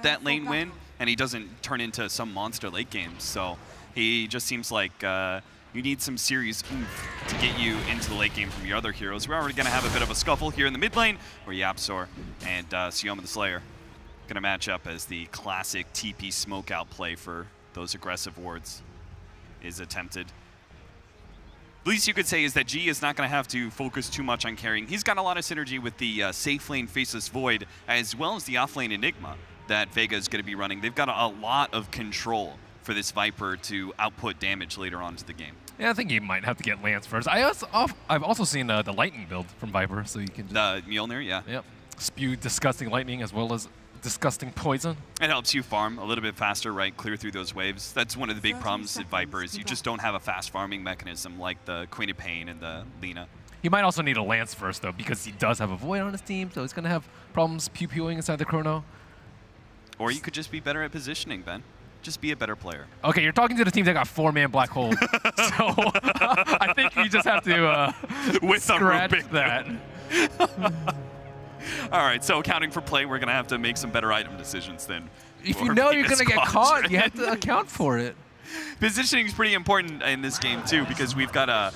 that lane win, and he doesn't turn into some monster late games. So he just seems like you need some serious oomph to get you into the late game from your other heroes. We're already going to have a bit of a scuffle here in the mid lane, where YapzOr and Syoma the Slayer going to match up as the classic TP smokeout play for those aggressive wards is attempted. The least you could say is that G is not going to have to focus too much on carrying. He's got a lot of synergy with the safe lane Faceless Void, as well as the off lane Enigma that Vega is going to be running. They've got a lot of control for this Viper to output damage later on to the game. Yeah, I think he might have to get Lance first. I've also seen the lightning build from Viper, so you can just... The Mjolnir, yeah. Yep. Spew disgusting lightning as well as disgusting poison. It helps you farm a little bit faster, right? Clear through those waves. That's one of the big problems with Viper is you just don't have a fast farming mechanism like the Queen of Pain and the Lina. He might also need a Lance first, though, because he does have a Void on his team, so he's going to have problems pew-pewing inside the Chrono. Or you could just be better at positioning, Ben. Just be a better player. Okay, you're talking to the team that got 4-man Black Hole. So I think you just have to scratch that. All right, so accounting for play, we're going to have to make some better item decisions then. If you know you're going to get caught, you have to account for it. Positioning is pretty important in this game, too, because we've got a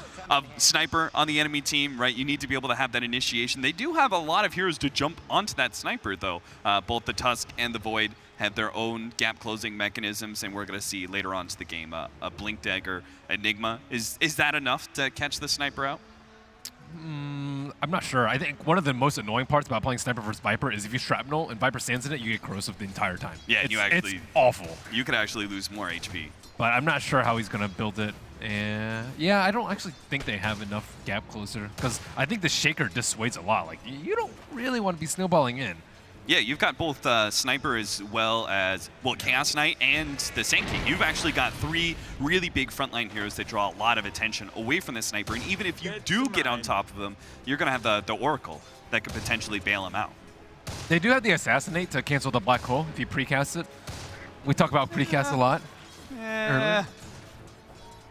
sniper on the enemy team, right? You need to be able to have that initiation. They do have a lot of heroes to jump onto that sniper, though. Both the Tusk and the Void have their own gap-closing mechanisms, and we're going to see later on to the game a Blink Dagger Enigma. Is that enough to catch the sniper out? I'm not sure. I think one of the most annoying parts about playing Sniper versus Viper is if you shrapnel and Viper stands in it, you get corrosive the entire time. Yeah, it's awful. You could actually lose more HP. But I'm not sure how he's going to build it. And yeah, I don't actually think they have enough gap closer, because I think the Shaker dissuades a lot. Like, you don't really want to be snowballing in. Yeah, you've got both Sniper as well as, well, Chaos Knight and the Sand King. You've actually got 3 really big frontline heroes that draw a lot of attention away from the Sniper. And even if you do get on top of them, you're going to have the Oracle that could potentially bail him out. They do have the Assassinate to cancel the Black Hole if you precast it. We talk about precast a lot.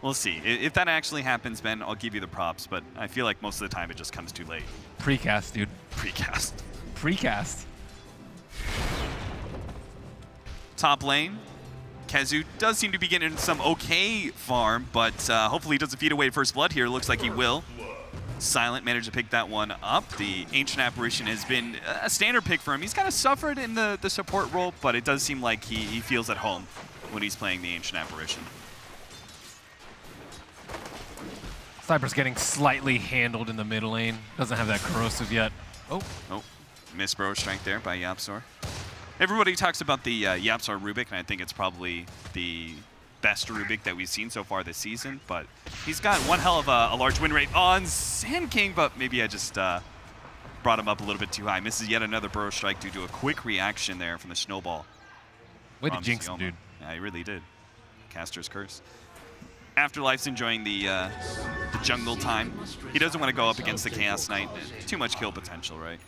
We'll see. If that actually happens, Ben, I'll give you the props. But I feel like most of the time it just comes too late. Precast, dude. Precast. Precast. Top lane, Kezu does seem to be getting some okay farm, but hopefully he doesn't feed away First Blood here. Looks like he will. Silent managed to pick that one up. The Ancient Apparition has been a standard pick for him. He's kind of suffered in the support role, but it does seem like he feels at home when he's playing the Ancient Apparition. Sniper's getting slightly handled in the mid lane. Doesn't have that corrosive yet. Oh, missed Burrow Strength there by YapzOr. Everybody talks about the YapzOr Rubik, and I think it's probably the best Rubik that we've seen so far this season, but he's got one hell of a large win rate on Sand King, but maybe I just brought him up a little bit too high. Misses yet another Burrow Strike due to a quick reaction there from the Snowball. Way to jinx him, dude. Yeah, he really did. Caster's Curse. Afterlife's enjoying the jungle time. He doesn't want to go up against the Chaos Knight. Too much kill potential, right?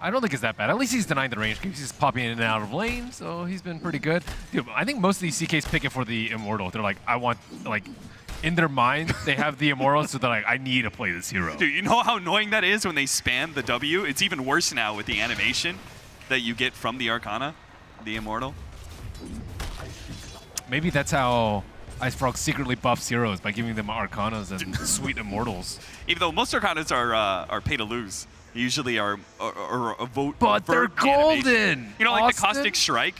I don't think it's that bad. At least he's denying the range. He's just popping in and out of lane, so he's been pretty good. Dude, I think most of these CKs pick it for the Immortal. They're like, I want, like, in their mind, they have the Immortal, so they're like, I need to play this hero. Dude, you know how annoying that is when they spam the W? It's even worse now with the animation that you get from the Arcana, the Immortal. Maybe that's how Ice Frog secretly buffs heroes, by giving them Arcanas and sweet Immortals. Even though most Arcanas are pay to lose. Usually are a vote. But they're golden! Animation. You know, like the Caustic Strike?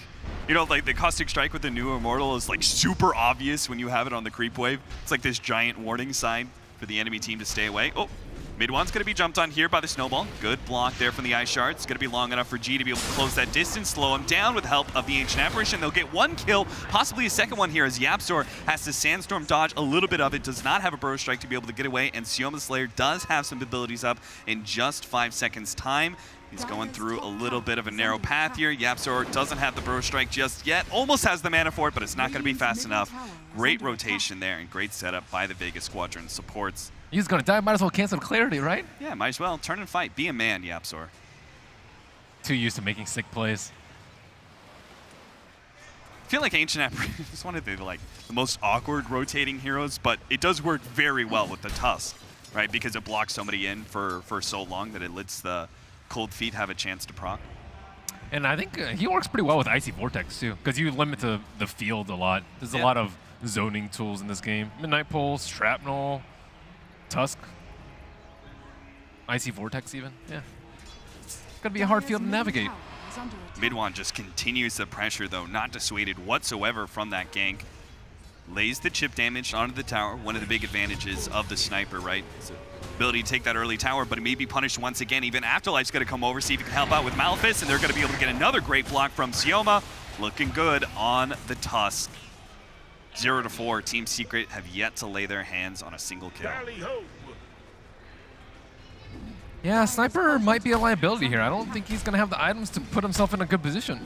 You know, like the Caustic Strike with the new Immortal is like super obvious when you have it on the creep wave. It's like this giant warning sign for the enemy team to stay away. Oh, mid one's going to be jumped on here by the Snowball. Good block there from the Ice Shard. It's going to be long enough for G to be able to close that distance, slow him down with the help of the Ancient Apparition. They'll get 1 kill, possibly a second one here as YapzOr has to Sandstorm dodge a little bit of it, does not have a Burrow Strike to be able to get away, and Syoma the Slayer does have some abilities up in just 5 seconds time. He's going through a little bit of a narrow path here. YapzOr doesn't have the Burrow Strike just yet. Almost has the mana for it, but it's not going to be fast enough. Great rotation there and great setup by the Vega Squadron supports. He's going to die. Might as well cancel Clarity, right? Yeah, might as well. Turn and fight. Be a man, YapzOr. Too used to making sick plays. I feel like Ancient Apparition is one of the most awkward rotating heroes, but it does work very well with the Tusk, right? Because it blocks somebody in for so long that it lets the Cold Feet have a chance to proc. And I think he works pretty well with Icy Vortex too, because you limit the field a lot. There's a lot of zoning tools in this game. Midnight Pulse, Shrapnel, Tusk, Icy Vortex even. Yeah. It's going to be a hard field to navigate. Midwan just continues the pressure, though, not dissuaded whatsoever from that gank. Lays the chip damage onto the tower, one of the big advantages of the sniper, right? It's ability to take that early tower, but it may be punished once again. Even Afterlife's going to come over, see if he can help out with Malefice, and they're going to be able to get another great block from Sioma. Looking good on the Tusk. 0-4, Team Secret have yet to lay their hands on a single kill. Yeah, Sniper might be a liability here. I don't think he's going to have the items to put himself in a good position.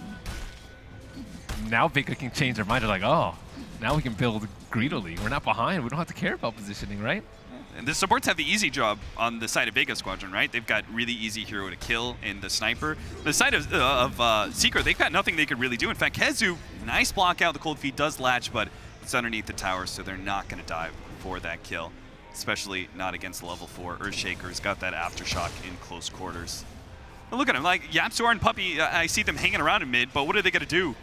Now Vega can change their mind. They're like, oh, now we can build greedily. We're not behind. We don't have to care about positioning, right? And the supports have the easy job on the side of Vega Squadron, right? They've got really easy hero to kill in the sniper. The side of Secret, they've got nothing they could really do. In fact, Kezu, nice block out. The cold feet does latch, but it's underneath the tower, so they're not going to dive for that kill, especially not against level 4. Earthshaker's got that aftershock in close quarters. And look at him, like Yapsor and Puppey, I see them hanging around in mid, but what are they going to do?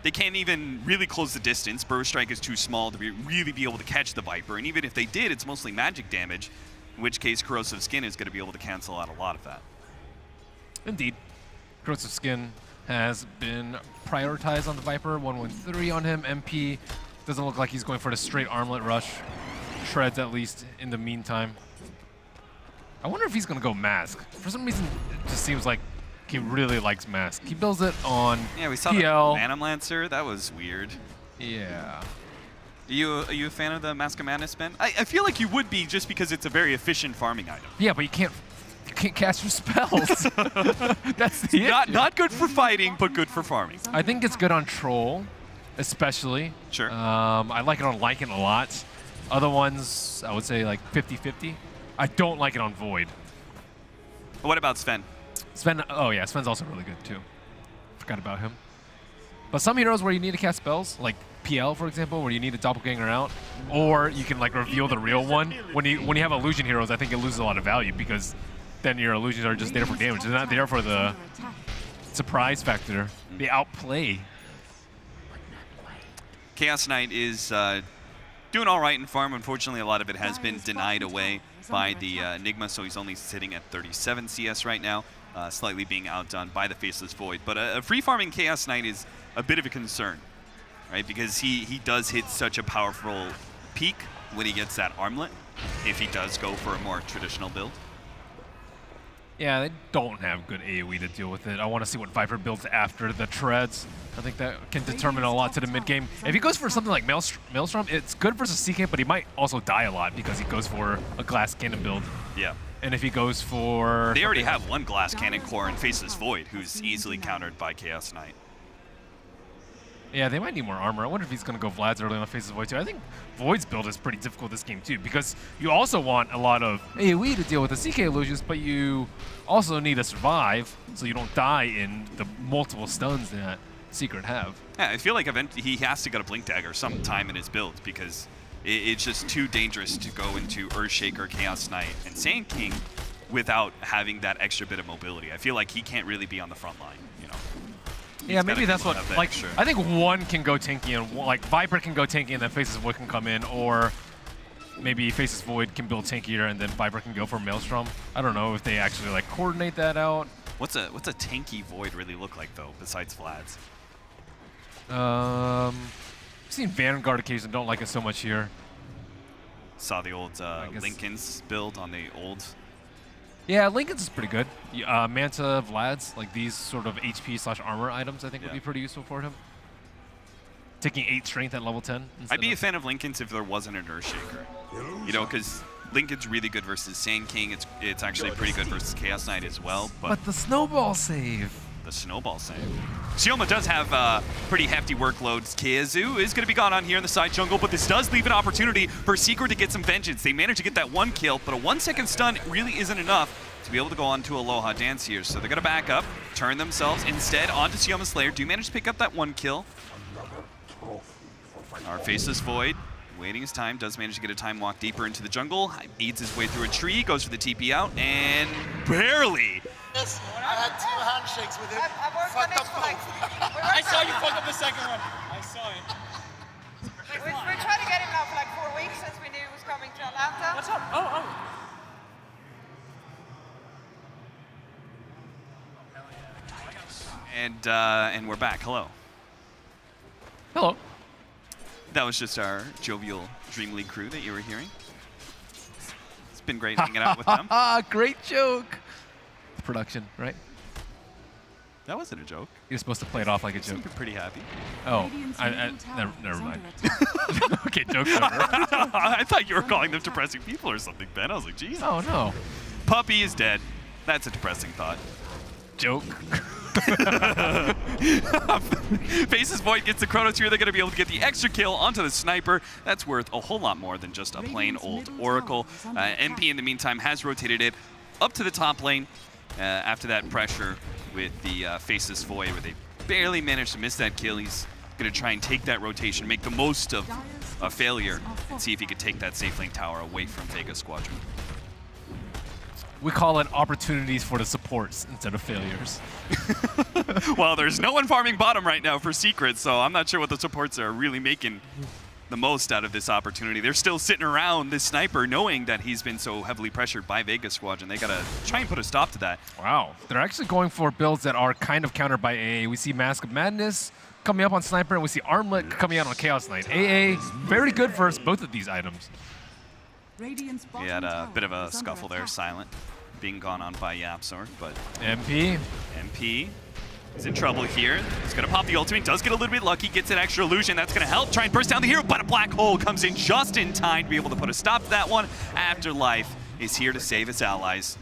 They can't even really close the distance. Burst Strike is too small to really be able to catch the Viper, and even if they did, it's mostly magic damage, in which case Corrosive Skin is going to be able to cancel out a lot of that. Indeed. Corrosive Skin has been prioritized on the Viper. 113 on him. MP doesn't look like he's going for the straight armlet rush. Shreds at least in the meantime. I wonder if he's going to go Mask. For some reason, it just seems like he really likes Mask. He builds it on we saw PL. The Phantom Lancer. That was weird. Yeah. Are you a fan of the Mask of Madness, Ben? I feel like you would be, just because it's a very efficient farming item. Yeah, but you can't cast your spells. That's the issue. Not good for fighting, but good for farming. I think it's good on Troll, especially. Sure. I like it on Lycan a lot. Other ones, I would say like 50-50. I don't like it on Void. What about Sven? Sven, oh yeah, Sven's also really good too. Forgot about him. But some heroes where you need to cast spells, like PL for example, where you need a doppelganger out, or you can like reveal the real one. When you have illusion heroes, I think it loses a lot of value because then your illusions are just there for damage. They're not there for the surprise factor, the outplay. Chaos Knight is doing all right in farm. Unfortunately, a lot of it has been denied away by the Enigma, so he's only sitting at 37 CS right now, slightly being outdone by the Faceless Void. But a free farming Chaos Knight is a bit of a concern, right? Because he does hit such a powerful peak when he gets that armlet, if he does go for a more traditional build. Yeah, they don't have good AoE to deal with it. I want to see what Viper builds after the treads. I think that can determine a lot to the mid game. If he goes for something like Maelstrom, it's good versus CK, but he might also die a lot because he goes for a glass cannon build. Yeah. And if he goes for... They already have one glass cannon core in Faceless Void, who's easily countered by Chaos Knight. Yeah, they might need more armor. I wonder if he's going to go Vlad's early on the Faceless Void too. I think Void's build is pretty difficult this game too, because you also want a lot of AoE to deal with the CK illusions, but you also need to survive so you don't die in the multiple stuns that Secret have. Yeah, I feel like he has to get a Blink Dagger sometime in his build, because it's just too dangerous to go into Earthshaker, Chaos Knight, and Sand King without having that extra bit of mobility. I feel like he can't really be on the front line, you know. Yeah, maybe that's what, like, extra. I think one can go tanky, and like Viper can go tanky and then Faceless Void can come in, or maybe Faceless Void can build tankier and then Viper can go for Maelstrom. I don't know if they actually like coordinate that out. What's a tanky Void really look like though, besides Vlad's? I've seen Vanguard occasionally, don't like it so much here. Saw the old Lincoln's build on the old. Yeah, Lincoln's is pretty good. Manta, Vlad's, like these sort of HP/armor items I think would be pretty useful for him. Taking 8 strength at level 10. I'd be a fan of Lincoln's if there wasn't an Earthshaker. You know, because Lincoln's really good versus Sand King. It's actually pretty good versus Chaos Knight as well. But the snowball save. The snowball save. Sioma does have pretty hefty workloads. Kezu is going to be gone on here in the side jungle, but this does leave an opportunity for Secret to get some vengeance. They managed to get that 1 kill, but a 1-second stun really isn't enough to be able to go on to Aloha Dance here. So they're going to back up, turn themselves instead onto Sioma Slayer. Do manage to pick up that 1 kill. Our Faceless Void, waiting his time, does manage to get a time walk deeper into the jungle. Eats his way through a tree, goes for the TP out, and barely Yes, I had 2 handshakes with him. I worked on Fucked it up for like. both. I saw you fuck up the second one. I saw it. We're trying to get him now for like 4 weeks since we knew he was coming to Atlanta. What's up? Oh. And we're back. Hello. Hello. That was just our jovial DreamLeague crew that you were hearing. It's been great hanging out with them. Great joke. The production, right? That wasn't a joke. You're supposed to play it off like a joke. Seemed pretty happy. Oh, never mind. Okay, joke over. I thought you were calling them depressing people or something, Ben. I was like, geez. Oh no. Puppy is dead. That's a depressing thought. Joke. Faces Void gets the Chronosphere. They're going to be able to get the extra kill onto the sniper. That's worth a whole lot more than just a plain old Oracle. MP, in the meantime, has rotated it up to the top lane after that pressure with the Faces Void, where they barely managed to miss that kill. He's going to try and take that rotation, make the most of a failure, and see if he could take that safe lane tower away from Vega Squadron. We call it opportunities for the supports instead of failures. Well, there's no one farming bottom right now for Secret, so I'm not sure what the supports are really making the most out of this opportunity. They're still sitting around this sniper knowing that he's been so heavily pressured by Vega Squadron. They got to try and put a stop to that. Wow. They're actually going for builds that are kind of countered by AA. We see Mask of Madness coming up on Sniper, and we see Armlet coming out on Chaos Knight. AA, very good versus both of these items. He had a bit of a scuffle there, Silent, being gone on by Yapzor, but MP is in trouble here. He's going to pop the ultimate, does get a little bit lucky, gets an extra illusion. That's going to help try and burst down the hero, but a black hole comes in just in time to be able to put a stop to that one. Afterlife is here to save its allies.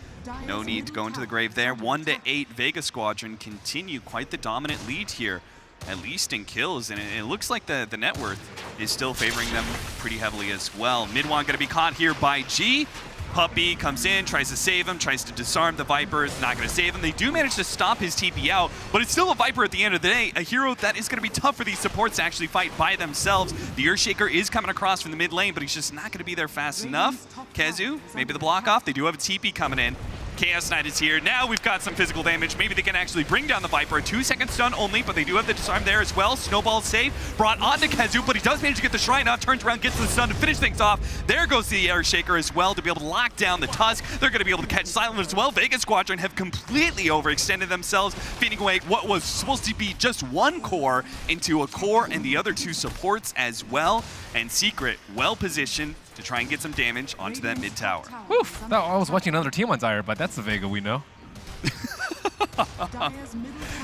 No need to go into the grave there. 1-8, Vega Squadron continue quite the dominant lead here, at least in kills, and it looks like the net worth is still favoring them pretty heavily as well. Midwan going to be caught here by G. Puppy comes in, tries to save him, tries to disarm the Viper. It's not going to save him. They do manage to stop his TP out, but it's still a Viper at the end of the day. A hero that is going to be tough for these supports to actually fight by themselves. The Earthshaker is coming across from the mid lane, but he's just not going to be there fast enough. Kezu, maybe the block off. They do have a TP coming in. Chaos Knight is here. Now we've got some physical damage. Maybe they can actually bring down the Viper. A 2-second stun only, but they do have the disarm there as well. Snowball safe. Brought onto Kezu, but he does manage to get the Shrine off. Turns around, gets the stun to finish things off. There goes the Earthshaker as well to be able to lock down the Tusk. They're going to be able to catch Silent as well. Vega Squadron have completely overextended themselves, feeding away what was supposed to be just one core into a core and the other 2 supports as well. And Secret, well positioned to try and get some damage onto that mid tower. Woof. No, I was watching another team on Zyre, but that's the Vega we know.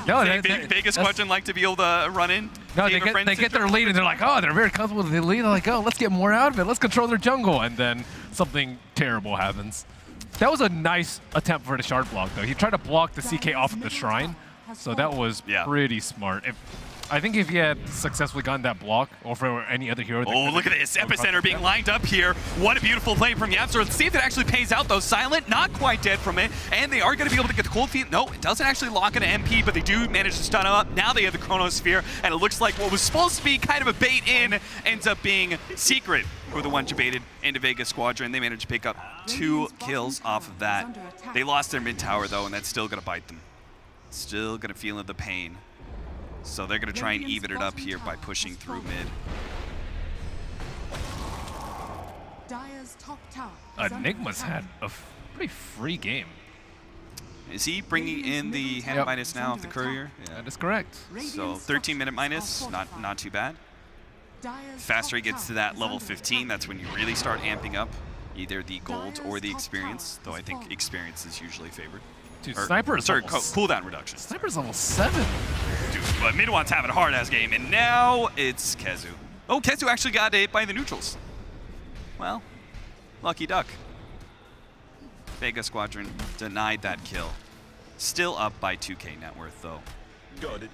No, Vega Squadron like to be able to run in. No, they get their lead and they're like, oh, they're very comfortable with the lead. They're like, oh, let's get more out of it. Let's control their jungle. And then something terrible happens. That was a nice attempt for the shard block, though. He tried to block the CK off of the Shrine, so that was pretty smart. I think if he had successfully gotten that block, or for any other hero... Oh, look at this. Epicenter being lined up here. What a beautiful play from Yapzor. Let's see if it actually pays out, though. Silent, not quite dead from it, and they are going to be able to get the cold feet. No, it doesn't actually lock into MP, but they do manage to stun him up. Now they have the Chronosphere, and it looks like what was supposed to be kind of a bait in ends up being Secret, who are the ones who baited into Vega Squadron. They managed to pick up 2 kills off of that. They lost their mid tower, though, and that's still going to bite them. Still going to feel the pain. So they're going to try and even it up here by pushing through mid. Enigma's had a pretty free game. Is he bringing in the hand minus now of the courier? Yeah. That is correct. So 13-minute minus, not too bad. Faster he gets to that level 15, that's when you really start amping up either the gold or the experience, though I think experience is usually favored. Dude, Sniper's cooldown reduction. Sniper's level 7. Dude, but Midwan's having a hard-ass game, and now it's Kezu. Oh, Kezu actually got hit by the neutrals. Well, lucky duck. Vega Squadron denied that kill. Still up by 2k net worth, though. Got it.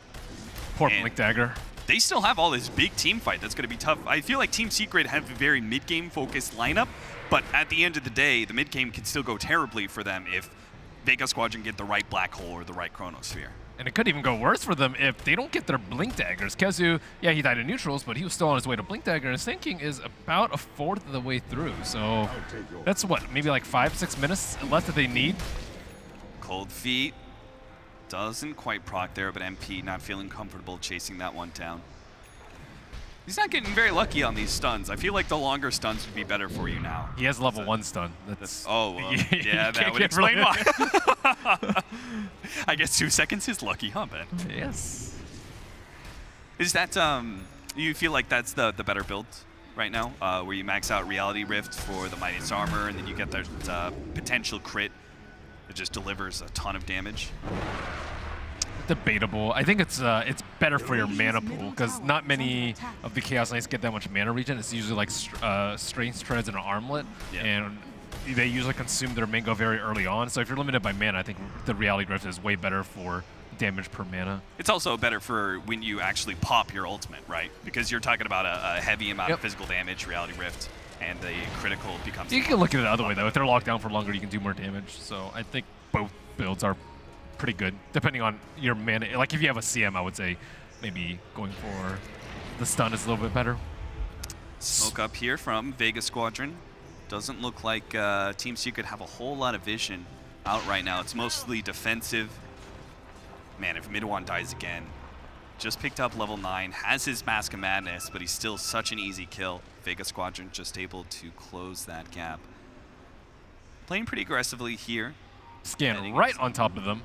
Poor Blink Dagger. They still have all this big team fight that's going to be tough. I feel like Team Secret have a very mid-game focused lineup, but at the end of the day, the mid-game can still go terribly for them if Vega Squadron get the right black hole or the right Chronosphere. And it could even go worse for them if they don't get their Blink Daggers. Kezu, yeah, he died in neutrals, but he was still on his way to Blink Dagger. His thinking is about a 1/4 of the way through. So that's what, maybe like 5-6 minutes left that they need? Cold feet Doesn't quite proc there, but MP not feeling comfortable chasing that one down. He's not getting very lucky on these stuns. I feel like the longer stuns would be better for you now. He has level 1 stun. That's oh, yeah, that can't would get explain really- why. I guess 2 seconds is lucky, huh, Ben? Yes. Is that, you feel like that's the better build right now? Where you max out Reality Rift for the Mightiest Armor, and then you get that potential crit that just delivers a ton of damage? Debatable. I think it's better for your mana pool because not many of the Chaos Knights get that much mana regen. It's usually like Strength Treads and an Armlet, and they usually consume their mango very early on. So if you're limited by mana, I think the Reality Rift is way better for damage per mana. It's also better for when you actually pop your ultimate, right? Because you're talking about a heavy amount of physical damage, Reality Rift, and the critical becomes... You can look at it the other way, though. If they're locked down for longer, you can do more damage. So I think both builds are pretty good, depending on your mana. Like, if you have a CM, I would say maybe going for the stun is a little bit better. Smoke up here from Vega Squadron. Doesn't look like Team Secret have a whole lot of vision out right now. It's mostly defensive. Man, if Midwan dies again, just picked up level 9, has his Mask of Madness, but he's still such an easy kill. Vega Squadron just able to close that gap. Playing pretty aggressively here. Scan right on top of them.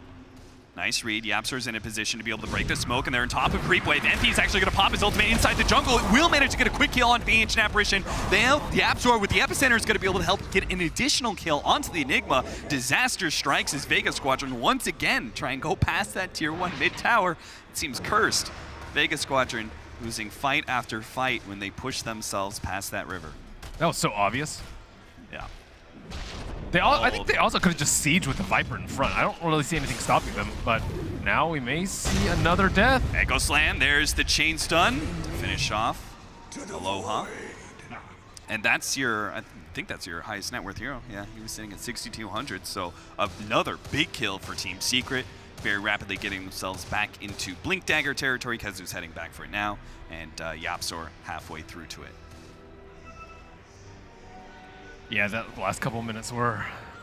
Nice read. Yapsor's in a position to be able to break the smoke, and they're on top of Creep Wave. MP's actually going to pop his ultimate inside the jungle. It will manage to get a quick kill on the Ancient Apparition. Now, the Yapsor with the Epicenter is going to be able to help get an additional kill onto the Enigma. Disaster strikes as Vega Squadron once again try and go past that tier 1 mid tower. It seems cursed. Vega Squadron losing fight after fight when they push themselves past that river. That was so obvious. Yeah. I think they also could have just sieged with the Viper in front. I don't really see anything stopping them, but now we may see another death. Echo Slam, there's the chain stun to finish off Aloha. And that's your, I think that's your highest net worth hero. Yeah, he was sitting at 6,200, so another big kill for Team Secret. Very rapidly getting themselves back into Blink Dagger territory. Kazu's heading back for it now, and Yapsor halfway through to it. Yeah, the last couple minutes were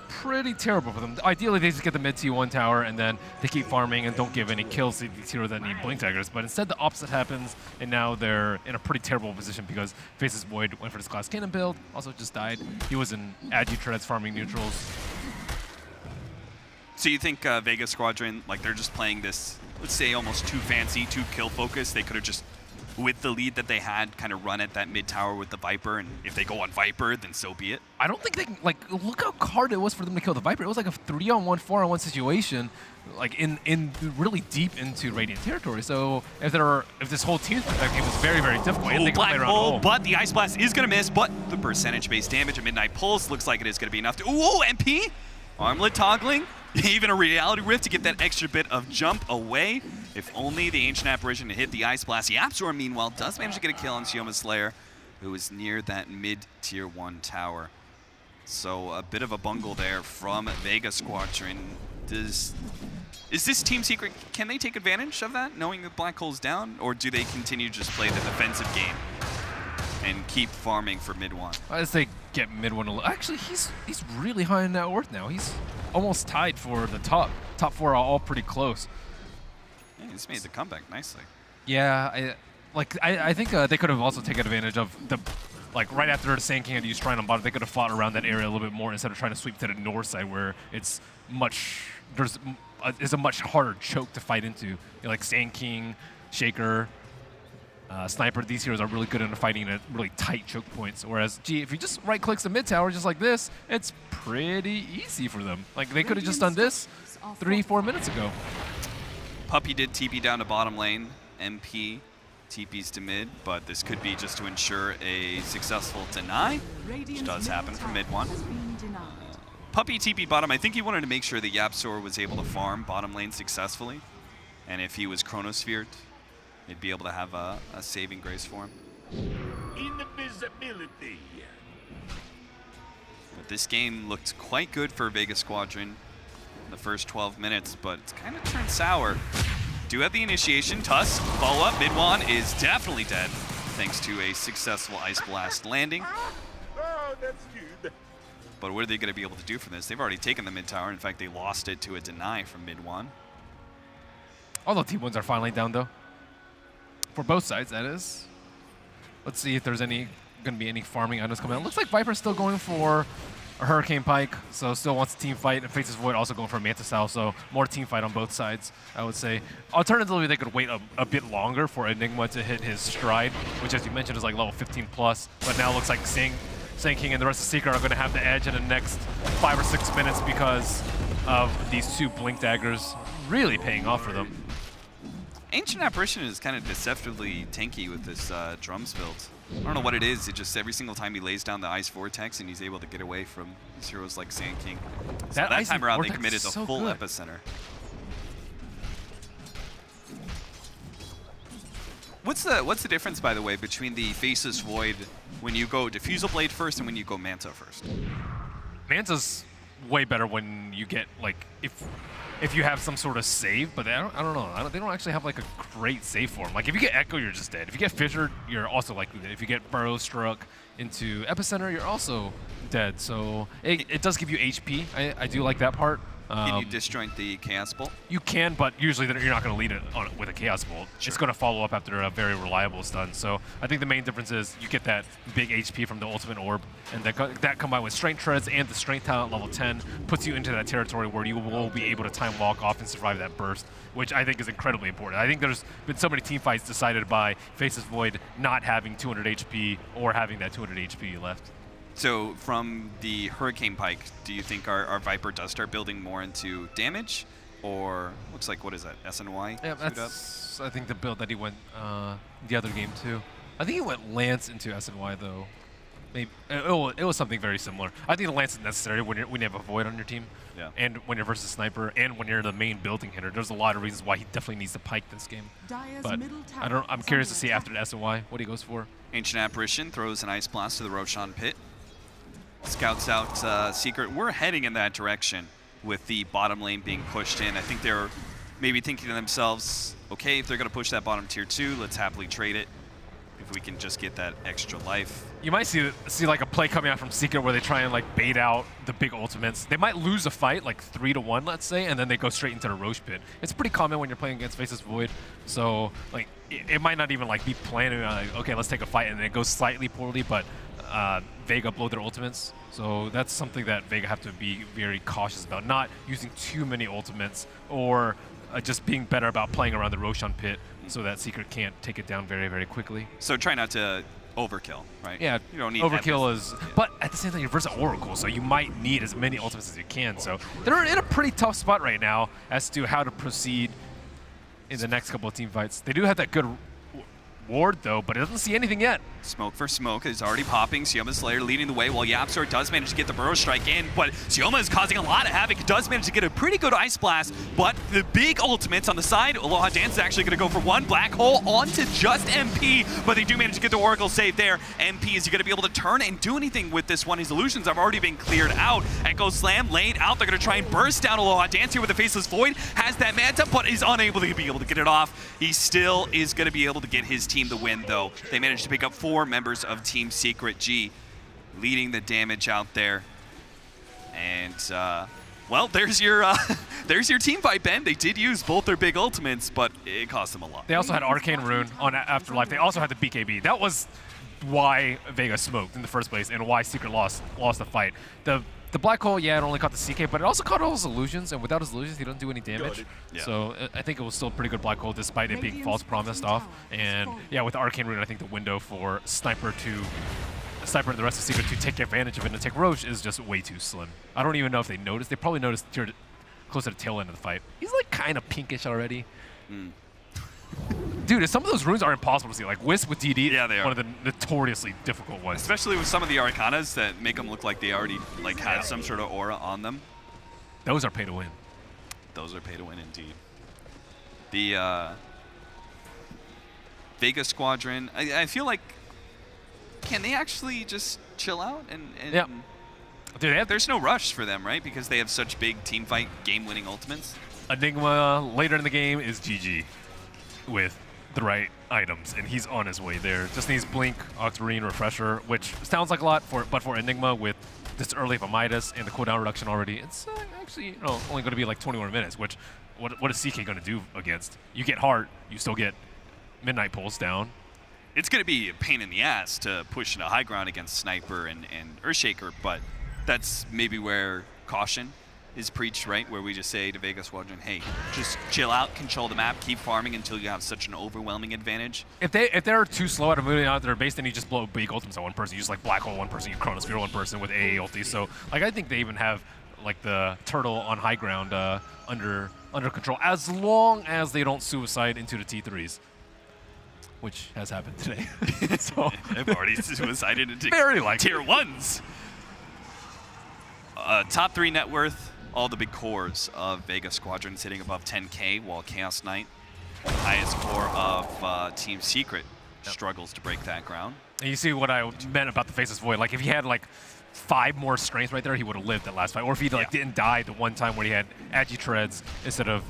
pretty terrible for them. Ideally, they just get the mid T1 tower, and then they keep farming and don't give any kills to these heroes that need Blink Daggers. But instead, the opposite happens, and now they're in a pretty terrible position because Faceless Void went for this Glass Cannon build, also just died. He was in Agi Treads farming neutrals. So you think Vega Squadron, like they're just playing this, let's say almost too fancy, too kill focused. They could have just, with the lead that they had, kind of run at that mid tower with the Viper, and if they go on Viper, then so be it. I don't think they can, like, look how hard it was for them to kill the Viper. It was like a 3-on-1, 4-on-1 situation, like in really deep into Radiant territory. So if this whole team's perspective was very, very difficult. Oh, Black Hole, oh. but the Ice Blast is going to miss, but the percentage-based damage of Midnight Pulse looks like it is going to be enough to, ooh, MP! Armlet toggling, even a Reality Rift to get that extra bit of jump away. If only the Ancient Apparition hit the Ice Blast. Yapsor, meanwhile, does manage to get a kill on Sioma Slayer, who is near that mid-tier 1 tower. So a bit of a bungle there from Vega Squadron. Is this Team Secret, can they take advantage of that, knowing that Black Hole's down? Or do they continue to just play the defensive game and keep farming for mid-1? As they get mid-1, actually, he's really high in net worth now. He's almost tied for the top 4 are all pretty close. Yeah, he's made the comeback nicely. Yeah, I think they could have also taken advantage of the, like, right after the Sand King had used Shrine on bottom, they could have fought around that area a little bit more instead of trying to sweep to the north side where it's a much harder choke to fight into. You know, like Sand King, Shaker, Sniper, these heroes are really good into fighting at really tight choke points. Whereas, if you just right-clicks the mid tower just like this, it's pretty easy for them. Like, they could have just done this 3-4 minutes ago. Puppey did TP down to bottom lane. MP TPs to mid, but this could be just to ensure a successful deny, which does happen for mid 1. Puppey TP bottom. I think he wanted to make sure that Yapsor was able to farm bottom lane successfully, and if he was Chronosphered, they'd be able to have a saving grace for him. Invisibility. But this game looked quite good for Vega Squadron in the first 12 minutes, but it's kind of turned sour. Do have the initiation. Tusk, follow up. Midwan is definitely dead, thanks to a successful Ice Blast landing. Oh, that's good. But what are they going to be able to do from this? They've already taken the mid tower. In fact, they lost it to a deny from mid 1. All the T1s are finally down, though. For both sides, that is. Let's see if there's going to be any farming items coming out. Looks like Viper's still going for a Hurricane Pike, so still wants a team fight, and Faces Void also going for a Mantis Owl, so more team fight on both sides, I would say. Alternatively, they could wait a bit longer for Enigma to hit his stride, which, as you mentioned, is like level 15 plus, but now looks like Sand King and the rest of Secret are going to have the edge in the next 5 or 6 minutes because of these 2 Blink Daggers really paying off for them. Ancient Apparition is kind of deceptively tanky with this drums build. I don't know what it is. It just every single time he lays down the Ice Vortex and he's able to get away from these heroes like Sand King. So that time around they committed the full epicenter. What's the difference, by the way, between the Faceless Void when you go Diffusal Blade first and when you go Manta first? Manta's way better when you get, like, if you have some sort of save, but I don't know. They don't actually have like a great save for them. Like if you get Echo, you're just dead. If you get Fissured, you're also likely dead. If you get Burrow Struck into Epicenter, you're also dead. So it does give you HP. I do like that part. Can you disjoint the Chaos Bolt? You can, but usually you're not going to lead it with a Chaos Bolt. Sure. It's going to follow up after a very reliable stun. So I think the main difference is you get that big HP from the Ultimate Orb, and that combined with Strength Treads and the Strength Talent level 10 puts you into that territory where you will be able to time walk off and survive that burst, which I think is incredibly important. I think there's been so many team fights decided by Faceless Void not having 200 HP or having that 200 HP left. So from the Hurricane Pike, do you think our Viper does start building more into damage? Or looks like, what is that, SNY? Yeah, that's, I think, the build that he went the other game too. I think he went Lance into SNY though. Maybe it was something very similar. I think the Lance is necessary when you have a Void on your team. Yeah. And when you're versus Sniper, and when you're the main building hitter. There's a lot of reasons why he definitely needs to Pike this game. But I'm curious to see after the SNY what he goes for. Ancient Apparition throws an Ice Blast to the Roshan Pit. Scouts out Secret. We're heading in that direction with the bottom lane being pushed in. I think they're maybe thinking to themselves, okay, if they're going to push that bottom tier 2, let's happily trade it if we can just get that extra life. You might see like a play coming out from Secret where they try and like bait out the big ultimates. They might lose a fight like 3-1, let's say, and then they go straight into the Roche Pit. It's pretty common when you're playing against Faceless Void. So like it might not even like be planning on like, okay, let's take a fight, and then it goes slightly poorly, but Vega blow their ultimates. So that's something that Vega have to be very cautious about, not using too many ultimates or just being better about playing around the Roshan Pit so that Secret can't take it down very, very quickly. So try not to overkill, right? Yeah, you don't need overkill is, but at the same time, you're versus Oracle, so you might need as many ultimates as you can. So they're in a pretty tough spot right now as to how to proceed in the next couple of team fights. They do have that good ward though, but it doesn't see anything yet. Smoke for Smoke is already popping. Sioma Slayer leading the way while Yapsor does manage to get the Burrow Strike in, but Sioma is causing a lot of havoc. Does manage to get a pretty good Ice Blast, but the big ultimates on the side, Aloha Dance is actually going to go for one. Black Hole onto just MP, but they do manage to get the Oracle save there. MP, is he going to be able to turn and do anything with this one? His illusions have already been cleared out. Echo Slam laid out. They're going to try and burst down Aloha Dance here with the Faceless Void. Has that Manta, but is unable to be able to get it off. He still is going to be able to get his team the win, though. They managed to pick up 4 members of Team Secret G, leading the damage out there. And, well, there's your team fight, Ben. They did use both their big ultimates, but it cost them a lot. They also had Arcane Rune on Afterlife. They also had the BKB. That was why Vega smoked in the first place and why Secret lost the fight. The Black Hole, yeah, it only caught the CK, but it also caught all his illusions, and without his illusions, he doesn't do any damage. Yeah. So I think it was still a pretty good Black Hole, despite it being false promised off. And yeah, with Arcane Rune, I think the window for Sniper and the rest of Secret to take advantage of it and take Roche is just way too slim. I don't even know if they noticed. They probably noticed close to the tail end of the fight. He's like kind of pinkish already. Dude, some of those runes are impossible to see. Like Wisp with DD, yeah, they are. One of the notoriously difficult ones. Especially with some of the Arcanas that make them look like they already like had some sort of aura on them. Those are pay to win. Those are pay to win indeed. The Vega Squadron, I feel like, can they actually just chill out? And yeah. Dude, there's no rush for them, right? Because they have such big team fight, game-winning ultimates. Enigma later in the game is GG with the right items, and he's on his way there. Just needs Blink, Octarine, Refresher, which sounds like a lot, but for Enigma with this early of a Midas and the cooldown reduction already, it's actually only going to be like 21 minutes, which what is CK going to do against? You get Heart, you still get Midnight Pulse down. It's going to be a pain in the ass to push into high ground against Sniper and Earthshaker, but that's maybe where caution is preached, right? Where we just say to Vega Squadron, hey, just chill out, control the map, keep farming until you have such an overwhelming advantage. If they're too slow at moving out their base, then you just blow big ultimates on one person. You just like Black Hole one person, you Chronosphere one person with AA ulti. So like I think they even have like the turtle on high ground under control, as long as they don't suicide into the T3s, which has happened today. So They've already suicided into very likely. tier 1s. Top 3 net worth, all the big cores of Vega Squadron sitting above 10K, while Chaos Knight, highest core of Team Secret, struggles to break that ground. And you see what I meant about the Faceless Void. Like if he had like 5 more strength right there, he would have lived that last fight. Or if he like didn't die the one time where he had Agi Treads instead of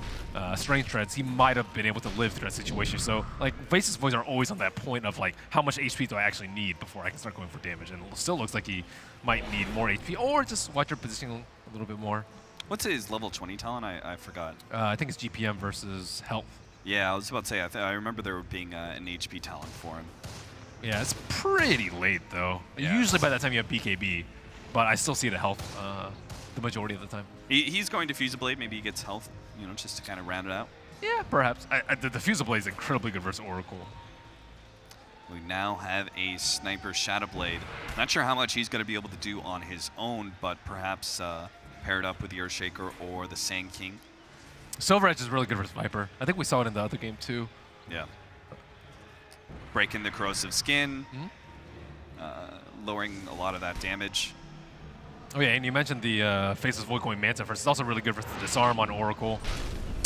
Strength Treads, he might have been able to live through that situation. So like Faceless Voids are always on that point of like, how much HP do I actually need before I can start going for damage? And it still looks like he might need more HP, or just watch your positioning a little bit more. What's his level 20 talent? I forgot. I think it's GPM versus health. Yeah, I was about to say, I remember there being an HP talent for him. Yeah, it's pretty late though. Yeah. Usually by that time you have BKB, but I still see the health the majority of the time. He's going to Fusible Blade. Maybe he gets health, you know, just to kind of round it out. Yeah, perhaps. The Fusible Blade is incredibly good versus Oracle. We now have a Sniper Shadow Blade. Not sure how much he's going to be able to do on his own, but perhaps paired up with the Earthshaker or the Sand King. Silver Edge is really good versus Viper. I think we saw it in the other game too. Yeah. Breaking the corrosive skin, lowering a lot of that damage. Oh yeah, and you mentioned the Faceless Void going Manta first. It's also really good versus the Disarm on Oracle.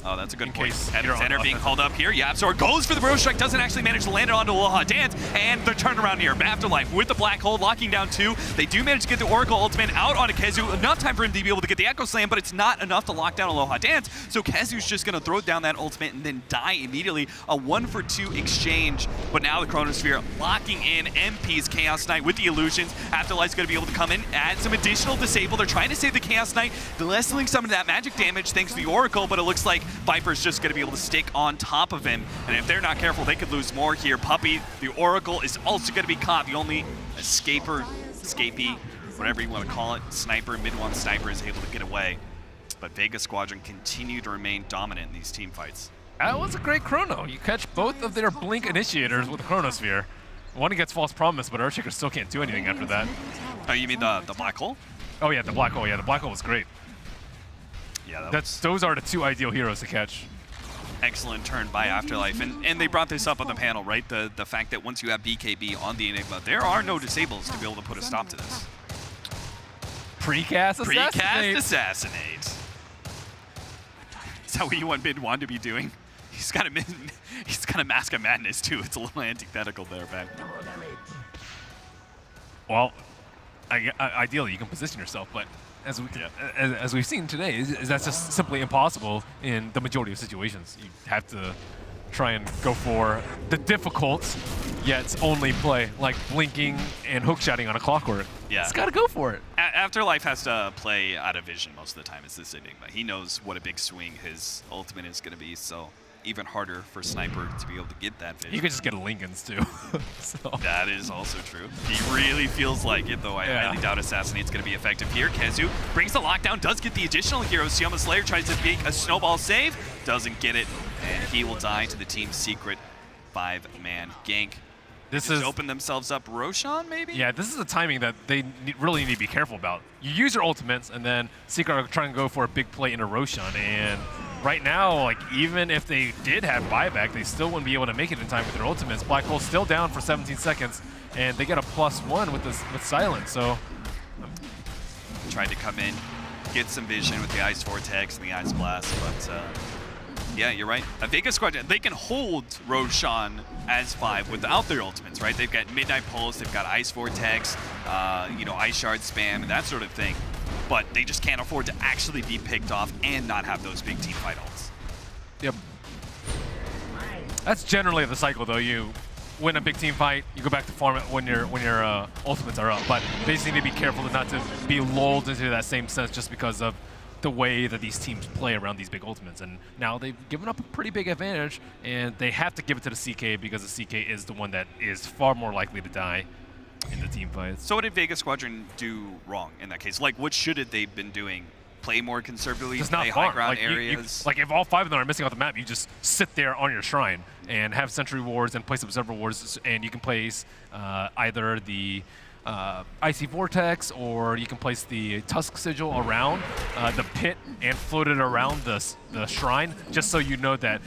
Oh, that's a good In point. case And you're on Center being offensive. called up here. Yapzor goes for the Bro Strike, doesn't actually manage to land it onto Aloha Dance, and the turnaround here. Afterlife with the Black Hole, locking down 2. They do manage to get the Oracle ultimate out onto Kezu. Enough time for him to be able to get the Echo Slam, but it's not enough to lock down Aloha Dance, so Kezu's just going to throw down that ultimate and then die immediately. A 1-for-2 exchange, but now the Chronosphere locking in MP's Chaos Knight with the illusions. Afterlife's going to be able to come in, add some additional disable. They're trying to save the Chaos Knight, lessening some of that magic damage thanks to the Oracle, but it looks like Viper's just going to be able to stick on top of him, and if they're not careful, they could lose more here. Puppey, the Oracle, is also going to be caught. The only escapee, whatever you want to call it, sniper, mid-1 sniper is able to get away. But Vega Squadron continue to remain dominant in these team fights. That was a great chrono. You catch both of their Blink initiators with the Chronosphere. One gets False Promise, but Earthshaker still can't do anything after that. Oh, you mean the Black Hole? Oh yeah, the Black Hole. Yeah, the Black Hole was great. Yeah, Those are the 2 ideal heroes to catch. excellent turn by Afterlife, and they brought this up on the panel, right? The fact that once you have BKB on the Enigma, there are no disables to be able to put a stop to this. Precast Assassinate. Precast Assassinate. Is that what you want mid-1 to be doing? He's got a Mask of Madness too. It's a little antithetical there, Ben. Well, ideally you can position yourself, but as we've seen today, is that's just simply impossible in the majority of situations. You have to try and go for the difficult, yet only play, like blinking and hookshotting on a Clockwork. Yeah. It's got to go for it. Afterlife has to play out of vision most of the time. It's this Enigma. He knows what a big swing his ultimate is going to be, so even harder for Sniper to be able to get that vision. You could just get a Lincoln's too. So. That is also true. He really feels like it, though I highly doubt Assassinate's going to be effective here. Kezu brings the lockdown, does get the additional hero. Sioma Slayer tries to make a snowball save, doesn't get it, and he will die to the Team Secret 5-man gank. This Just is open themselves up Roshan, maybe? Yeah, this is the timing that they really need to be careful about. You use your ultimates, and then Secret are trying to go for a big play into Roshan, and right now, like even if they did have buyback, they still wouldn't be able to make it in time with their ultimates. Black Hole's still down for 17 seconds, and they get a +1 with Silence. So Tried to come in, get some vision with the Ice Vortex and the Ice Blast, but yeah, you're right. Vega Squadron, they can hold Roshan as 5 without their ultimates, right? They've got Midnight Pulse, they've got Ice Vortex, Ice Shard spam, and that sort of thing. But they just can't afford to actually be picked off and not have those big team fight ults. yep, that's generally the cycle though. You win a big team fight, you go back to farm it when your ultimates are up. But they just need to be careful not to be lulled into that same sense just because of the way that these teams play around these big ultimates. And now they've given up a pretty big advantage, and they have to give it to the CK because the CK is the one that is far more likely to die in the team fights. So what did Vega Squadron do wrong in that case? Like, what should they been doing? Play more conservatively, Just not play farm. high ground Like, areas? like if all 5 of them are missing off the map, you just sit there on your shrine and have sentry wards and place observer wards, and you can place either the Icy Vortex, or you can place the Tusk Sigil around the pit and float it around the shrine, just so you know that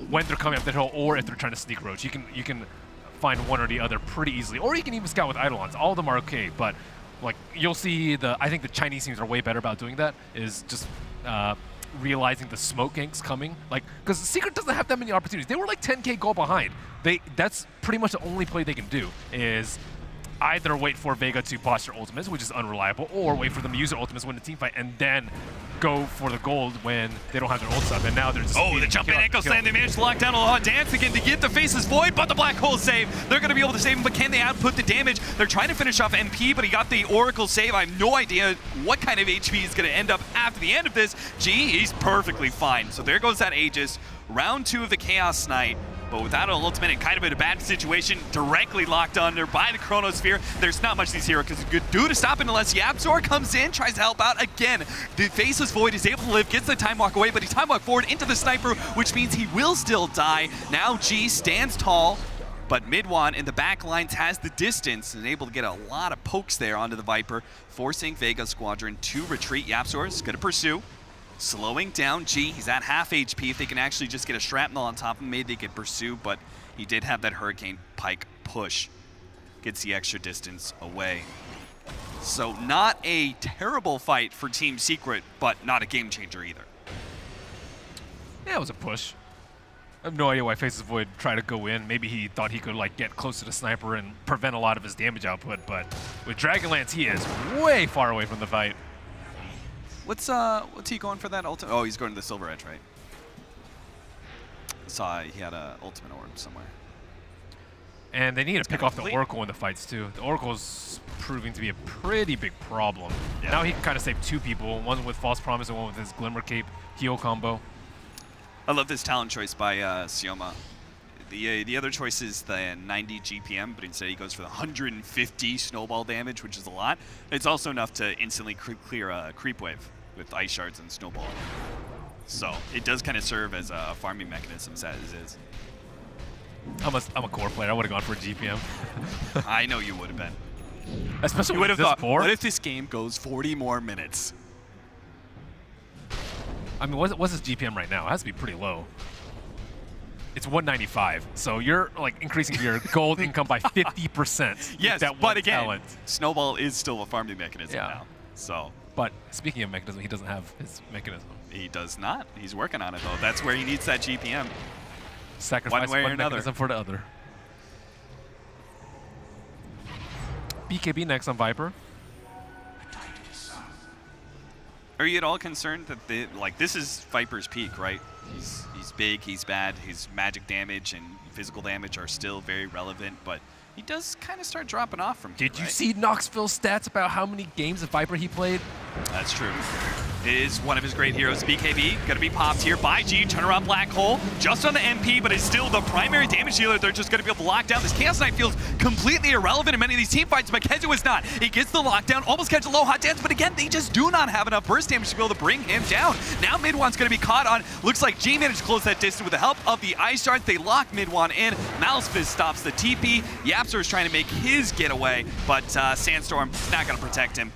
when they're coming up the hill, or if they're trying to sneak roach, you can find one or the other pretty easily. Or you can even scout with Eidolons. All of them are okay, but like you'll see, I think the Chinese teams are way better about doing that. Is just realizing the smoke ganks coming, like because Secret doesn't have that many opportunities. They were like 10k goal behind. That's pretty much the only play they can do is either wait for Vega to posture ultimates, which is unreliable, or wait for them to use their ultimates, win the team fight, and then go for the gold when they don't have their ult up. And now they're just the jump in ankle slam. They managed to lock down a lot of dance again to get the faces void, but the black hole save. They're going to be able to save him, but can they output the damage? They're trying to finish off MP, but he got the Oracle save. I have no idea what kind of HP he's going to end up after the end of this. He's perfectly fine. So there goes that Aegis. Round 2 of the Chaos Knight. But without an ultimate and kind of in a bad situation, directly locked under by the Chronosphere. There's not much these heroes could do to stop it unless Yapzor comes in, tries to help out again. The Faceless Void is able to live, gets the time walk away, but he time walk forward into the Sniper, which means he will still die. Now G stands tall, but Midwan in the back lines has the distance and able to get a lot of pokes there onto the Viper, forcing Vega Squadron to retreat. Yapzor is going to pursue. Slowing down G, he's at half HP. If they can actually just get a shrapnel on top of him, maybe they could pursue, but he did have that Hurricane Pike push. Gets the extra distance away. So not a terrible fight for Team Secret, but not a game changer either. Yeah, it was a push. I have no idea why Faces Void tried to go in. Maybe he thought he could like get close to the sniper and prevent a lot of his damage output, but with Dragonlance, he is way far away from the fight. What's he going for that ultimate? Oh, he's going to the Silver Edge, right? Saw he had a ultimate orb somewhere. And they need to pick off the complete. Oracle in the fights too. The Oracle's proving to be a pretty big problem. Yeah. Now he can kind of save 2 people, one with False Promise and one with his Glimmer Cape heal combo. I love this talent choice by Sioma. The other choice is the 90 GPM, but instead he goes for the 150 snowball damage, which is a lot. It's also enough to instantly clear a creep wave with ice shards and snowball. So it does kind of serve as a farming mechanism as is. I'm a core player. I would have gone for a GPM. I know you would have been. Especially You with would have this thought, poor. what if this game goes 40 more minutes? I mean, what's his GPM right now? It has to be pretty low. It's 195, so you're like increasing your gold income by 50%. Yes, that but again, talent. Snowball is still a farming mechanism Yeah. now. So But speaking of mechanism, he doesn't have his mechanism. he does not. He's working on it though. That's where he needs that GPM. Sacrifice One way or one another. mechanism for the other. BKB next on Viper. Are you at all concerned that this is Viper's peak, right? He's big, he's bad, his magic damage and physical damage are still very relevant, but he does kind of start dropping off from here, Did you right? see Knoxville's stats about how many games of Viper he played? That's true. It is one of his great heroes. BKB gonna be popped here by G. Turnaround Black Hole just on the MP, but it's still the primary damage dealer. They're just gonna be able to lock down. This Chaos Knight feels completely irrelevant in many of these team fights, but Kenzo is not. He gets the lockdown, almost catches a low hot dance, but again, they just do not have enough burst damage to be able to bring him down. Now Midwan's gonna be caught on. Looks like G managed to close that distance with the help of the Ice Shards. They lock Midwan in. Malfist stops the TP. Yapzor is trying to make his getaway, but Sandstorm not gonna protect him.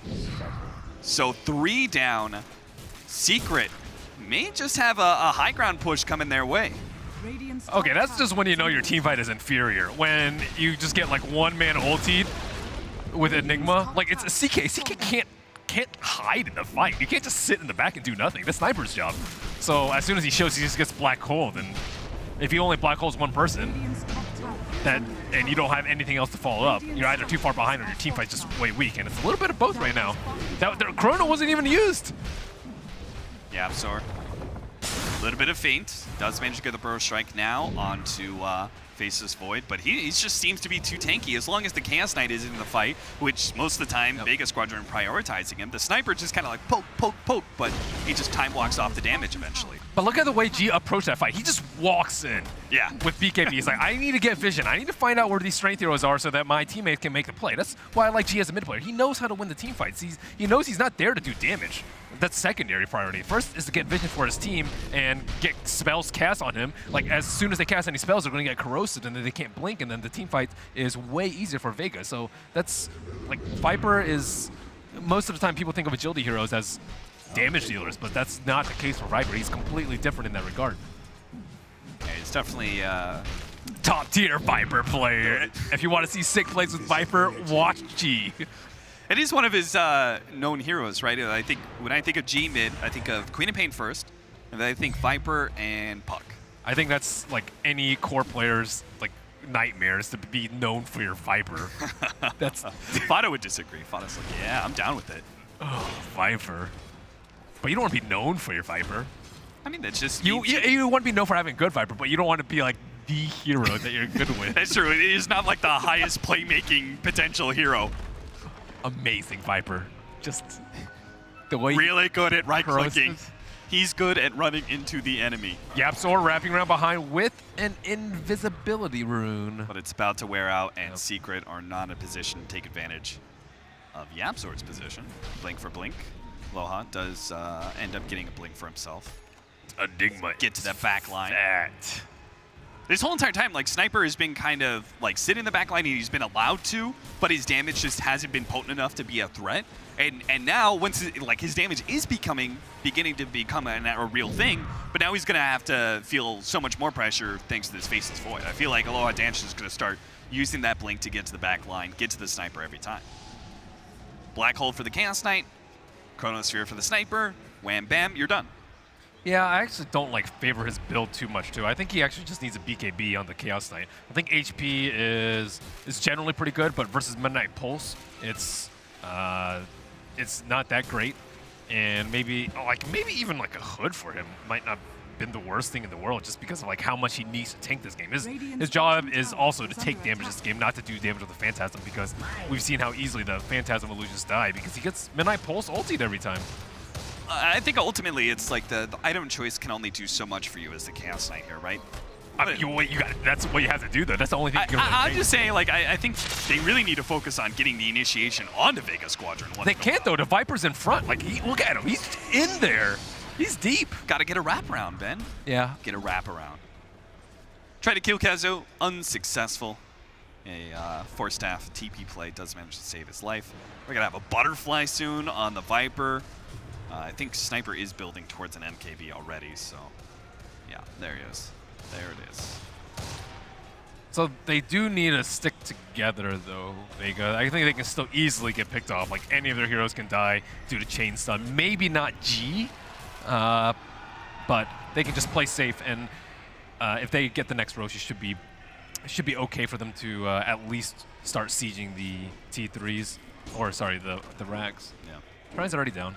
So 3 down. Secret may just have a high ground push coming their way. Okay, that's just when you know your team fight is inferior. When you just get like one-man ultied with Enigma. Like, it's a CK. CK can't hide in the fight. You can't just sit in the back and do nothing. That's Sniper's job. So as soon as he shows, he just gets black holed. And if he only black holes one person, and you don't have anything else to follow up, you're either too far behind or your team fight's just way weak. And it's a little bit of both right now. Their Chrono wasn't even used. Yapzor, a little bit of feint. Does manage to get the Burrow Strike now onto Faceless Void, but he just seems to be too tanky. As long as the Chaos Knight is in the fight, which most of the time Vega Squadron prioritizing him, the Sniper just kind of like poke, poke, poke, but he just time walks off the damage eventually. But look at the way G approached that fight. He just walks in with BKB. He's like, I need to get vision. I need to find out where these strength heroes are so that my teammates can make the play. That's why I like G as a mid player. He knows how to win the team fights. He knows he's not there to do damage. That's secondary priority. First is to get vision for his team and get spells cast on him. Like, as soon as they cast any spells, they're going to get corrosive, and then they can't blink, and then the team fight is way easier for Vega. So that's, like, Viper is, most of the time people think of agility heroes as damage dealers, but that's not the case for Viper. He's completely different in that regard. Yeah, he's definitely Top tier Viper player. If you want to see sick plays with Viper, watch G. It is one of his known heroes, right? I think when I think of G mid, I think of Queen of Pain first, and then I think Viper and Puck. I think that's like any core player's like nightmares to be known for your Viper. That's Fado would disagree. Fado's like, yeah, I'm down with it. oh, Viper. But you don't want to be known for your Viper. I mean, that's just You want to be known for having good Viper, but you don't want to be like the hero that you're good with. That's true. It is not like the highest playmaking potential hero. Amazing Viper. Just the way Really good at right-clicking. corrosive. He's good at running into the enemy. Yapsor wrapping around behind with an invisibility rune. But it's about to wear out, and Secret are not in a position to take advantage of Yapsor's position. Blink for blink. Loha does end up getting a blink for himself. Enigma. Get to that back line. That. This whole entire time, like, Sniper has been kind of like sitting in the back line, and he's been allowed to, but his damage just hasn't been potent enough to be a threat. And now, once like his damage is beginning to become a real thing, but now he's gonna have to feel so much more pressure thanks to this Faceless Void. I feel like Aloha Dance is gonna start using that blink to get to the back line, get to the Sniper every time. Black Hole for the Chaos Knight, Chronosphere for the Sniper, wham bam, you're done. Yeah, I actually don't like favor his build too much too. I think he actually just needs a BKB on the Chaos Knight. I think HP is generally pretty good, but versus Midnight Pulse, it's not that great. And maybe even like a hood for him might not been the worst thing in the world, just because of like how much he needs to tank this game. His job is also to take damage this game, not to do damage with the Phantasm, because we've seen how easily the Phantasm illusions die because he gets Midnight Pulse ultied every time. I think ultimately it's like the item choice can only do so much for you as the Chaos Knight here, right? I mean, that's what you have to do, though. That's the only thing you can really I'm make. just saying, like, I think they really need to focus on getting the initiation onto Vega Squadron. They can't, though. The Viper's in front. Like, look at him. He's in there. He's deep. Got to get a wraparound, Ben. Yeah. Get a wraparound. Try to kill Kazo, unsuccessful. A Force-Staff TP play does manage to save his life. We're going to have a Butterfly soon on the Viper. I think Sniper is building towards an MKB already, so yeah, there he is. There it is. So they do need to stick together, though, Vega. I think they can still easily get picked off. Like, any of their heroes can die due to chain stun. Maybe not G, but they can just play safe. And if they get the next Rosh, it should be okay for them to at least start sieging the T3s, or sorry, the Rags. Yeah. Brian's already down.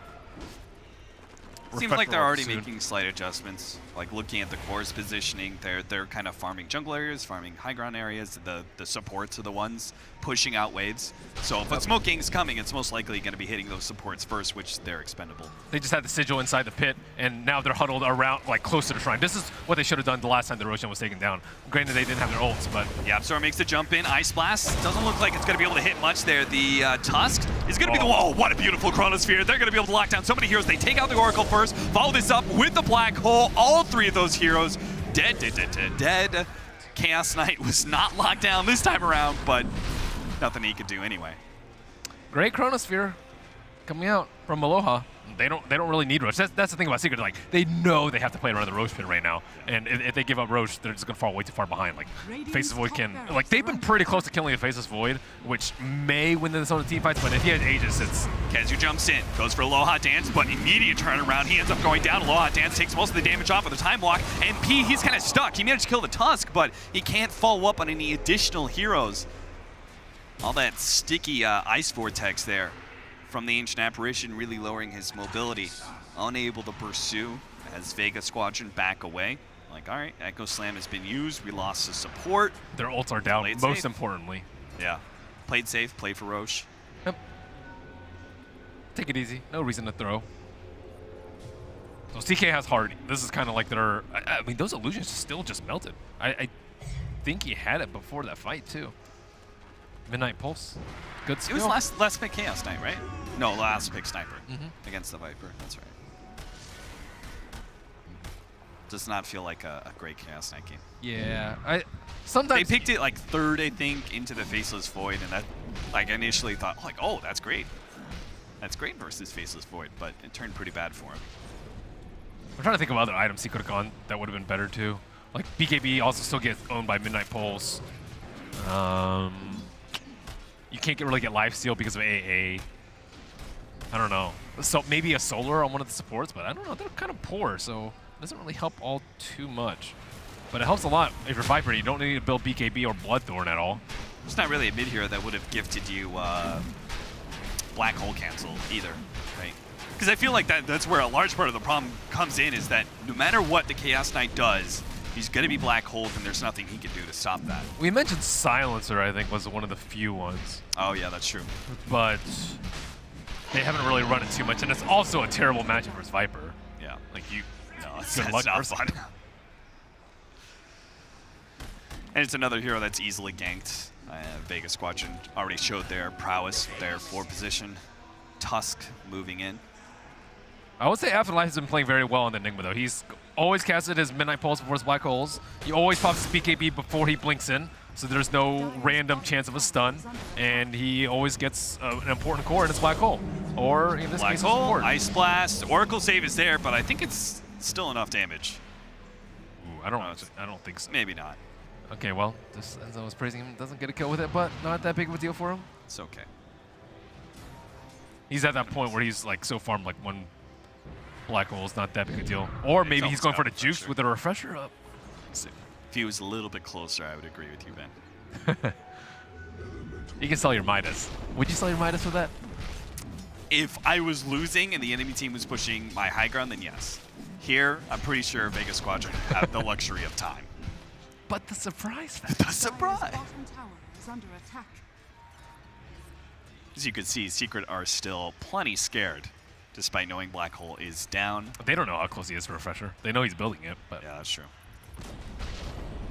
Seems like they're already making slight adjustments. Like, looking at the core's positioning, they're kind of farming jungle areas, farming high ground areas. The supports are the ones pushing out waves. So if a smoke gang's coming, it's most likely going to be hitting those supports first, which they're expendable. They just had the sigil inside the pit, and now they're huddled around, like, close to the shrine. This is what they should have done the last time the Roshan was taken down. Granted, they didn't have their ults, but Yapsor makes the jump in. Ice Blast doesn't look like it's going to be able to hit much there. The Tusk is going to be the whoa! What a beautiful Chronosphere! They're going to be able to lock down so many heroes. They take out the Oracle first. Follow this up with the Black Hole. All three of those heroes dead. Chaos Knight was not locked down this time around, but nothing he could do anyway. great Chronosphere coming out from Aloha. They don't really need Roche. That's the thing about Secret. Like, they know they have to play around the Roche pit right now, and if they give up Roche, they're just gonna fall way too far behind. Like, Faceless Void can, like, they've been pretty close to killing a Faceless Void, which may win this on the team fights. But if he has Aegis, it's Kazu jumps in, goes for Aloha Dance, but immediate turnaround. He ends up going down. Aloha Dance takes most of the damage off with the time block, and P, he's kind of stuck. He managed to kill the Tusk, but he can't follow up on any additional heroes. All that sticky ice vortex there from the Ancient Apparition really lowering his mobility. Unable to pursue as Vega Squadron back away. Like, all right, Echo Slam has been used. We lost the support. Their ults are down, Played most safe. importantly. Yeah. Played safe, played for Roche. Yep. Take it easy. No reason to throw. So CK has hard. This is kind of like their... I mean, those illusions still just melted. I think he had it before that fight, too. Midnight Pulse. Good skill. It was last pick Chaos Knight, right? No, last pick Sniper against the Viper. That's right. Does not feel like a great Chaos Knight game. Yeah. Sometimes... They picked it like third, I think, into the Faceless Void, and that, like, I initially thought, like, oh, that's great. That's great versus Faceless Void, but it turned pretty bad for him. I'm trying to think of other items he could have gone that would have been better, too. Like, BKB also still gets owned by Midnight Pulse. You can't really get lifesteal because of AA. I don't know. So maybe a Solar on one of the supports, but I don't know. They're kind of poor, so it doesn't really help all too much. But it helps a lot if you're Viper. You don't need to build BKB or Bloodthorn at all. There's not really a mid hero that would have gifted you Black Hole Cancel either, right? Because I feel like that's where a large part of the problem comes in, is that no matter what the Chaos Knight does, he's going to be Black Holed, and there's nothing he can do to stop that. We mentioned Silencer, I think, was one of the few ones. Oh, yeah, that's true. But they haven't really run it too much, and it's also a terrible matchup versus Viper. Yeah. Like, you... No, Good that's luck, not person. fun. And it's another hero that's easily ganked. Vega Squadron already showed their prowess, their 4 position. Tusk moving in. I would say Afterlife has been playing very well in the Enigma, though. He's always casted his Midnight Pulse before his Black Holes. He always pops his BKB before he blinks in, so there's no random chance of a stun. And he always gets an important core in his Black Hole. Or, in this Black case, a Hole, support. Ice Blast, Oracle Save is there, but I think it's still enough damage. Ooh, I don't think so. Maybe not. Okay, well, just as I was praising him, doesn't get a kill with it, but not that big of a deal for him. It's okay. He's at that point where he's like so farmed, like 1 Black Hole is not that big a deal. Or maybe he's going for the juice with the refresher up. So if he was a little bit closer, I would agree with you, Ben. You can sell your Midas. Would you sell your Midas with that? If I was losing and the enemy team was pushing my high ground, then yes. Here, I'm pretty sure Vega Squadron have the luxury of time. But the surprise factor. The surprise! Bottom tower is under attack. As you can see, Secret are still plenty scared, despite knowing Black Hole is down. They don't know how close he is to refresher. They know he's building it, but Yeah, that's true.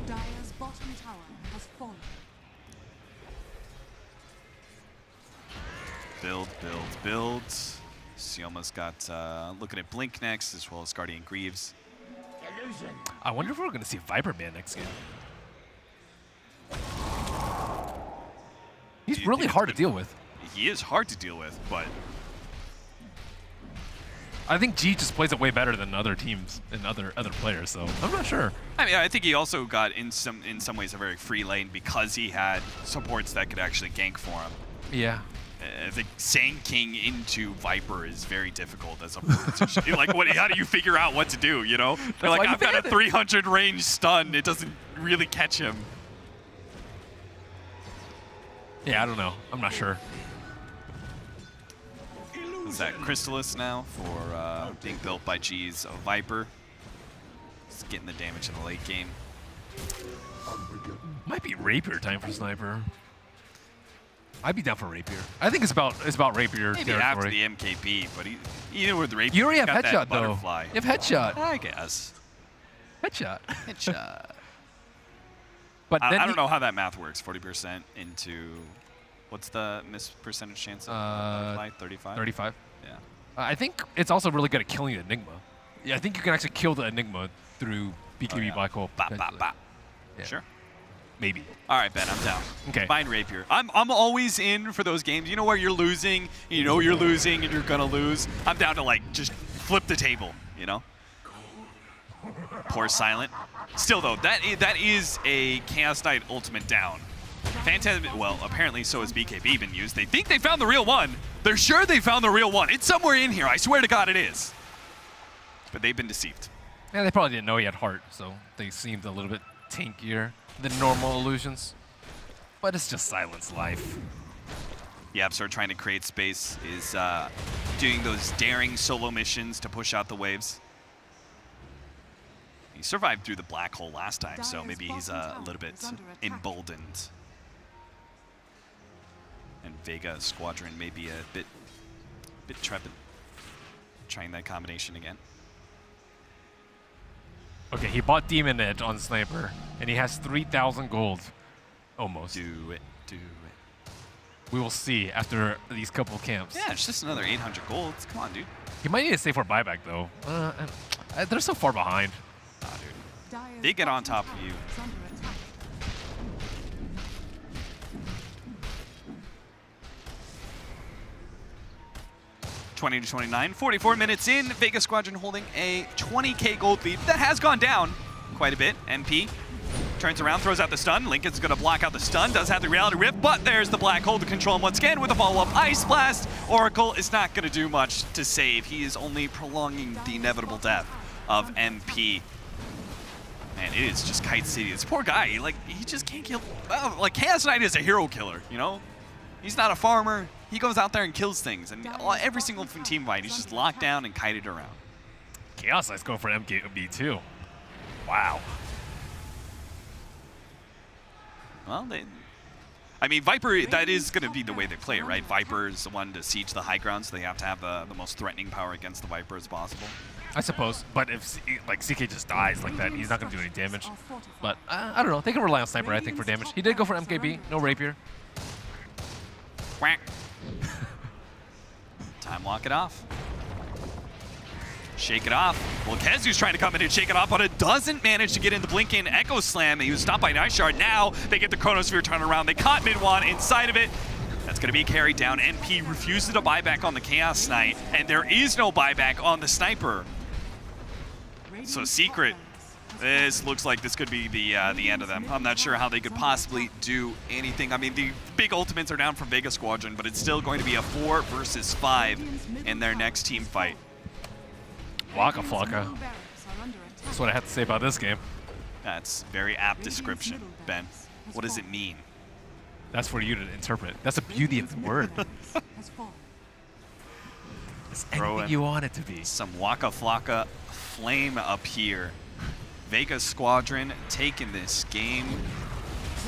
Dire's bottom tower has fallen. Build, build, build. Sioma's got looking at Blink next, as well as Guardian Greaves. I wonder if we're going to see Viper Man next game. He's you really think hard to it's deal with. He is hard to deal with, but I think G just plays it way better than other teams and other players, so I'm not sure. I mean, I think he also got in some ways a very free lane because he had supports that could actually gank for him. Yeah. I think Sand-King into Viper is very difficult as a like, how do you figure out what to do, you know? They're why like, you I've got a banned it. 300 range stun. It doesn't really catch him. Yeah, I don't know. I'm not sure. Is that Crystallis now for being built by G's Viper? He's getting the damage in the late game. Might be Rapier time for Sniper. I'd be down for Rapier. I think it's about Rapier Maybe territory. after the MKB, but even with the Rapier, You already have got that headshot, though. butterfly. You have headshot. I guess. Headshot. Headshot. But then I don't know how that math works. 40% into, what's the miss percentage chance of butterfly? 35? 35. Yeah. I think it's also really good at killing the Enigma. Yeah, I think you can actually kill the Enigma through BKB Oh, yeah. Black Hole. Bop, bop, potentially. bop. Yeah. Sure. Maybe. All right, Ben, I'm down. Okay. Fine Rapier. I'm always in for those games. You know where you're losing, you know you're losing, and you're going to lose. I'm down to, like, just flip the table, you know? Poor Silent. Still, though, that is a Chaos Knight ultimate down. Phantasm, well, apparently so has BKB been used. They think they found the real one. They're sure they found the real one. It's somewhere in here. I swear to God it is. But they've been deceived. Yeah, they probably didn't know he had heart, so they seemed a little bit tankier than normal illusions. But it's just Silent's life. The Absor trying to create space is doing those daring solo missions to push out the waves. He survived through the black hole last time, so maybe he's a little bit emboldened. And Vega Squadron may be a bit trepid trying that combination again. Okay, he bought Demon Edge on Sniper, and he has 3,000 gold. Almost. Do it. We will see after these couple camps. Yeah, it's just another 800 gold. Come on, dude. He might need to stay for buyback, though. They're so far behind. Nah, dude. They get on top of you. 20 to 29, 44 minutes in. Vega Squadron holding a 20k gold lead. That has gone down quite a bit. MP turns around, throws out the stun. Lincoln's going to block out the stun. Does have the Reality Rift, but there's the black hole to control him once again with a follow-up Ice Blast. Oracle is not going to do much to save. He is only prolonging the inevitable death of MP. Man, it is just Kite City. This poor guy, he just can't kill. Well, like, Chaos Knight is a hero killer, you know? He's not a farmer. He goes out there and kills things. And every single team fight, he's just locked down and kited around. Chaos Knight's going for MKB too. Wow. Well, I mean, Viper, that is going to be the way they play it, right? Viper is the one to siege the high ground, so they have to have the most threatening power against the Viper as possible. I suppose, but if CK just dies like that, he's not going to do any damage. But I don't know. They can rely on Sniper, I think, for damage. He did go for MKB, no Rapier. Quack. Time walk it off. Shake it off. Well, Kezu's trying to come in and shake it off, but it doesn't manage to get in the blink-in Echo Slam. He was stopped by Night Shard. Now they get the Chronosphere turnaround. They caught Midwan inside of it. That's going to be carried down. NP refuses to buy back on the Chaos Knight, and there is no buyback on the Sniper. So Secret, this looks like this could be the end of them. I'm not sure how they could possibly do anything. I mean, the big ultimates are down from Vega Squadron, but it's still going to be a 4 versus 5 in their next team fight. Waka Flocka. That's what I have to say about this game. That's very apt description, Ben. What does it mean? That's for you to interpret. That's the beauty of the word. It's anything you want it to be. Some Waka Flocka flame up here. Vega Squadron taking this game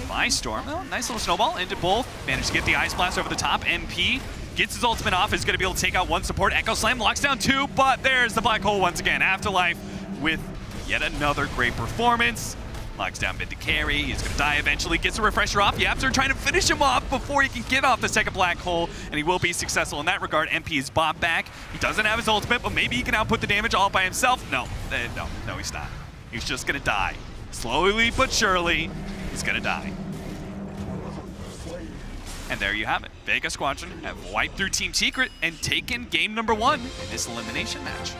by storm. Oh, nice little snowball into both. Managed to get the Ice Blast over the top. MP gets his ultimate off, is going to be able to take out one support. Echo Slam locks down 2, but there's the black hole once again. Afterlife with yet another great performance. Locks down mid to carry. He's going to die eventually. Gets a refresher off. Yapster trying to finish him off before he can get off the second black hole, and he will be successful in that regard. MP is bought back. He doesn't have his ultimate, but maybe he can output the damage all by himself. No, he's not. He's just going to die. Slowly but surely, he's going to die. And there you have it. Vega Squadron have wiped through Team Secret and taken game number 1 in this elimination match.